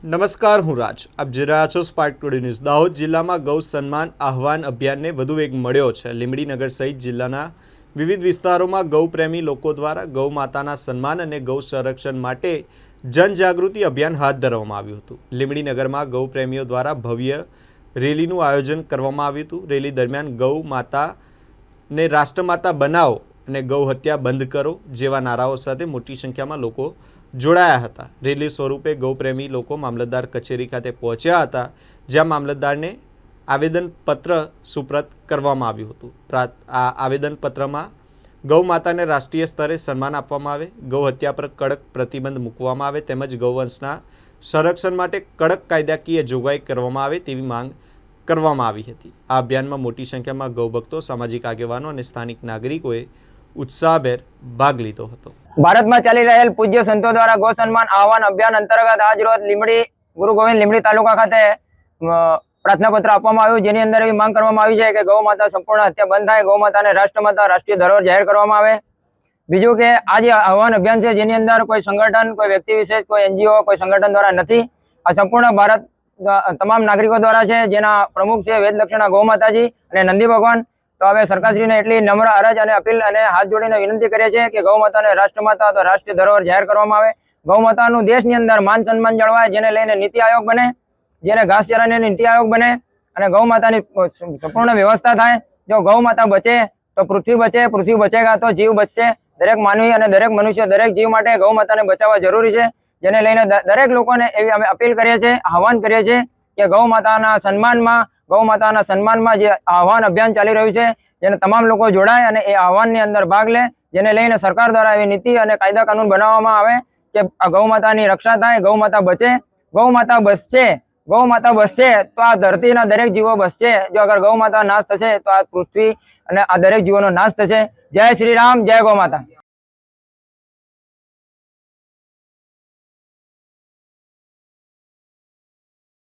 નમસ્કાર, હું રાજ. આપ જોઈ રહ્યા છો સ્પાર્ક ટુડે ન્યૂઝ. દાહોદ જિલ્લામાં ગૌ સન્માન આહવાન અભિયાનને વધુ વેગ મળ્યો છે. લીંબડીનગર સહિત જિલ્લાના વિવિધ વિસ્તારોમાં ગૌપ્રેમી લોકો દ્વારા ગૌ માતાના સન્માન અને ગૌ સંરક્ષણ માટે જનજાગૃતિ અભિયાન હાથ ધરવામાં આવ્યું હતું. લીંબડીનગરમાં ગૌપ્રેમીઓ દ્વારા ભવ્ય રેલીનું આયોજન કરવામાં આવ્યું હતું. રેલી દરમિયાન ગૌ માતાને રાષ્ટ્રમાતા બનાવો અને ગૌ હત્યા બંધ કરો જેવા નારાઓ સાથે મોટી સંખ્યામાં લોકો જોડાયા હતા. રેલી સ્વરૂપે ગૌપ્રેમી લોકો મામલતદાર કચેરી ખાતે પહોંચ્યા હતા, જ્યાં મામલતદારને આવેદનપત્ર સુપ્રત કરવામાં આવ્યું હતું. આ આવેદનપત્રમાં ગૌ માતાને રાષ્ટ્રીય સ્તરે સન્માન આપવામાં આવે, ગૌ હત્યા પર કડક પ્રતિબંધ મૂકવામાં આવે તેમજ ગૌવંશના સંરક્ષણ માટે કડક કાયદાકીય જોગવાઈ કરવામાં આવે તેવી માંગ કરવામાં આવી હતી. આ અભિયાનમાં મોટી સંખ્યામાં ગૌભક્તો, સામાજિક આગેવાનો અને સ્થાનિક નાગરિકોએ ઉત્સાહભેર ભાગ લીધો હતો. ભારતમાં ચાલી રહેલ પૂજ્ય સંતો દ્વારા ગૌ સન્માન આહવાન અભિયાન અંતર્ગત આજ રોજ લીંબડી ગુરુ ગોવિંદ લીંબડી તાલુકા ખાતે પ્રાર્થના પત્ર આપવામાં આવ્યું, જેની અંદર એવી માંગ કરવામાં આવી છે કે ગૌ માતા સંપૂર્ણ હત્યા બંધ થાય, ગૌ માતાને રાષ્ટ્રમાતા રાષ્ટ્રીય ધરોહર જાહેર કરવામાં આવે. બીજું કે આ જે આહવાન અભિયાન છે જેની અંદર કોઈ સંગઠન, કોઈ વ્યક્તિ વિશેષ, કોઈ NGO, કોઈ સંગઠન દ્વારા નથી. આ સંપૂર્ણ ભારત તમામ નાગરિકો દ્વારા છે, જેના પ્રમુખ છે વેદલક્ષણા ગૌ માતાજી અને નંદી ભગવાન. તો હવે સરકારશ્રીને એટલી નમ્ર અરજ અને અપીલ અને હાથ જોડીને વિનંતી કરીએ છીએ કે ગૌ માતાને રાષ્ટ્રમાતા તો રાષ્ટ્રીય ધરોહર જાહેર કરવામાં આવે. ગૌ માતાનું દેશની અંદર માન સન્માન જળવાય, જેને લઈને નીતિ આયોગ બને, જેને ઘાસચારાની નીતિ આયોગ બને અને ગૌ માતાની સંપૂર્ણ વ્યવસ્થા થાય. જો ગૌ માતા બચે તો પૃથ્વી બચે, પૃથ્વી બચેગા તો જીવ બચશે. દરેક માનવી અને દરેક મનુષ્ય, દરેક જીવ માટે ગૌ માતાને બચાવવા જરૂરી છે, જેને લઈને દરેક લોકોને એવી અમે અપીલ કરીએ છીએ, આહવાન કરીએ છીએ કે ગૌ માતાના સન્માનમાં જે આહવાન અભિયાન ચાલી રહ્યું છે જેને તમામ લોકો જોડાય અને એ આહવાનની અંદર ભાગ લે, જેને લઈને સરકાર દ્વારા એવી નીતિ અને કાયદા કાનૂન બનાવવામાં આવે કે આ ગૌ માતાની રક્ષા થાય, ગૌ માતા બચે. ગૌ માતા બચશે તો આ ધરતીના દરેક જીવો બચશે. જો અગર ગૌ માતા નાશ થશે તો આ પૃથ્વી અને આ દરેક જીવોનો નાશ થશે. જય શ્રી રામ, જય ગૌ માતા.